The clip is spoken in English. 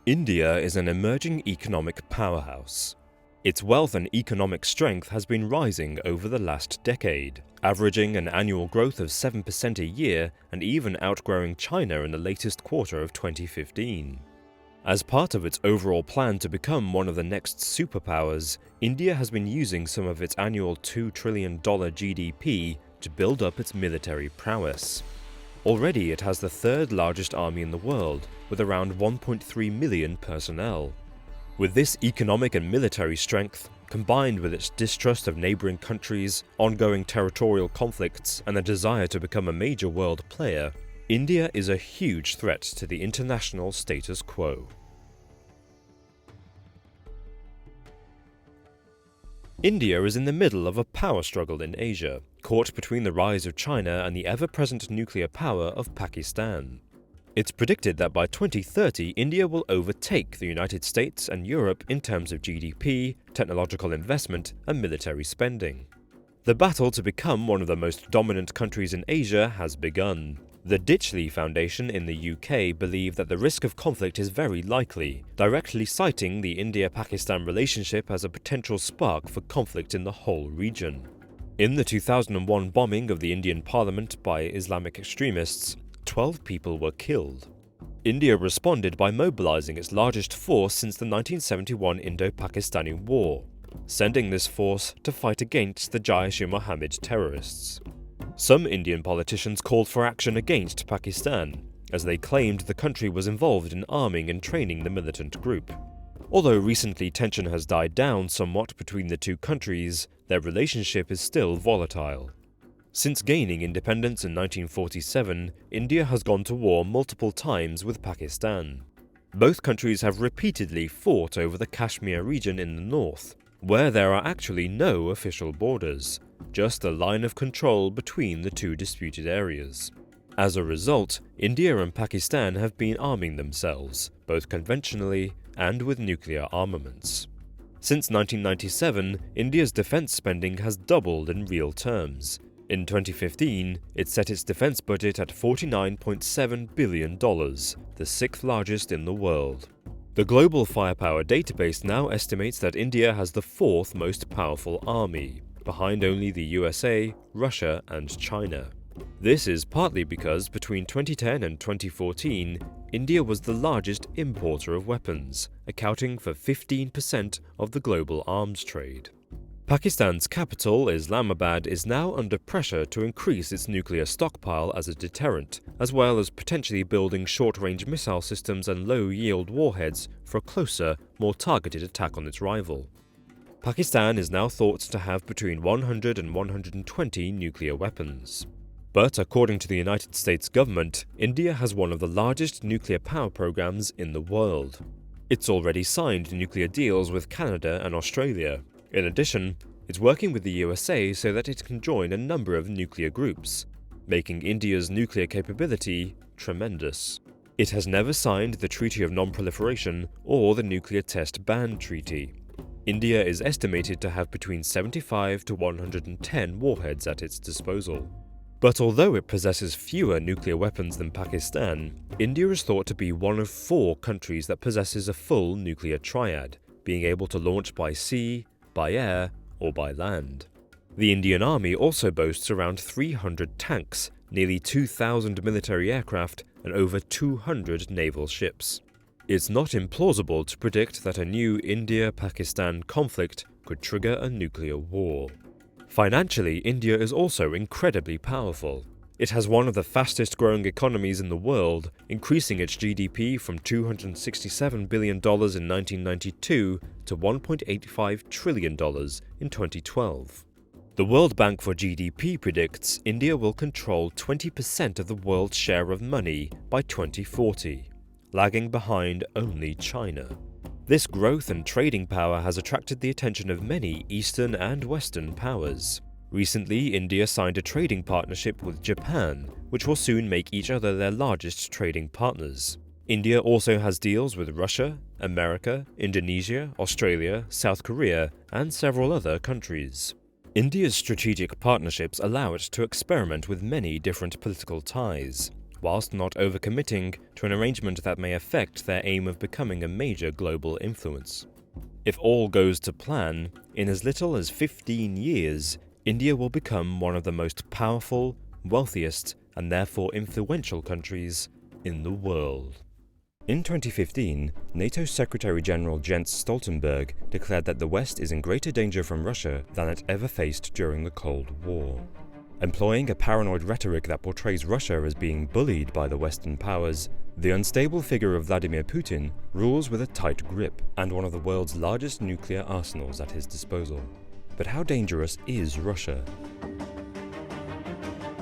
India is an emerging economic powerhouse. Its wealth and economic strength has been rising over the last decade, averaging an annual growth of 7% a year and even outgrowing China in the latest quarter of 2015. As part of its overall plan to become one of the next superpowers, India has been using some of its annual $2 trillion GDP to build up its military prowess. Already it has the third largest army in the world, with around 1.3 million personnel. With this economic and military strength, combined with its distrust of neighbouring countries, ongoing territorial conflicts, and a desire to become a major world player, India is a huge threat to the international status quo. India is in the middle of a power struggle in Asia, caught between the rise of China and the ever-present nuclear power of Pakistan. It's predicted that by 2030, India will overtake the United States and Europe in terms of GDP, technological investment, and military spending. The battle to become one of the most dominant countries in Asia has begun. The Ditchley Foundation in the UK believe that the risk of conflict is very likely, directly citing the India-Pakistan relationship as a potential spark for conflict in the whole region. In the 2001 bombing of the Indian parliament by Islamic extremists, 12 people were killed. India responded by mobilizing its largest force since the 1971 Indo-Pakistani War, sending this force to fight against the Jaish-e-Mohammed terrorists. Some Indian politicians called for action against Pakistan, as they claimed the country was involved in arming and training the militant group. Although recently tension has died down somewhat between the two countries, their relationship is still volatile. Since gaining independence in 1947, India has gone to war multiple times with Pakistan. Both countries have repeatedly fought over the Kashmir region in the north, where there are actually no official borders, just a line of control between the two disputed areas. As a result, India and Pakistan have been arming themselves, both conventionally and with nuclear armaments. Since 1997, India's defense spending has doubled in real terms. In 2015, it set its defense budget at $49.7 billion, the sixth largest in the world. The Global Firepower database now estimates that India has the fourth most powerful army, behind only the USA, Russia, and China. This is partly because between 2010 and 2014, India was the largest importer of weapons, accounting for 15% of the global arms trade. Pakistan's capital, Islamabad, is now under pressure to increase its nuclear stockpile as a deterrent, as well as potentially building short-range missile systems and low-yield warheads for a closer, more targeted attack on its rival. Pakistan is now thought to have between 100 and 120 nuclear weapons. But according to the United States government, India has one of the largest nuclear power programs in the world. It's already signed nuclear deals with Canada and Australia. In addition, it's working with the USA so that it can join a number of nuclear groups, making India's nuclear capability tremendous. It has never signed the Treaty of Non-Proliferation or the Nuclear Test Ban Treaty. India is estimated to have between 75 to 110 warheads at its disposal. But although it possesses fewer nuclear weapons than Pakistan, India is thought to be one of 4 countries that possesses a full nuclear triad, being able to launch by sea, by air, or by land. The Indian Army also boasts around 300 tanks, nearly 2,000 military aircraft, and over 200 naval ships. It's not implausible to predict that a new India-Pakistan conflict could trigger a nuclear war. Financially, India is also incredibly powerful. It has one of the fastest-growing economies in the world, increasing its GDP from $267 billion in 1992 to $1.85 trillion in 2012. The World Bank for GDP predicts India will control 20% of the world's share of money by 2040, lagging behind only China. This growth and trading power has attracted the attention of many Eastern and Western powers. Recently, India signed a trading partnership with Japan, which will soon make each other their largest trading partners. India also has deals with Russia, America, Indonesia, Australia, South Korea, and several other countries. India's strategic partnerships allow it to experiment with many different political ties. whilst not overcommitting to an arrangement that may affect their aim of becoming a major global influence. If all goes to plan, in as little as 15 years, India will become one of the most powerful, wealthiest, and therefore influential countries in the world. In 2015, NATO Secretary-General Jens Stoltenberg declared that the West is in greater danger from Russia than it ever faced during the Cold War. Employing a paranoid rhetoric that portrays Russia as being bullied by the Western powers, the unstable figure of Vladimir Putin rules with a tight grip and one of the world's largest nuclear arsenals at his disposal. But how dangerous is Russia?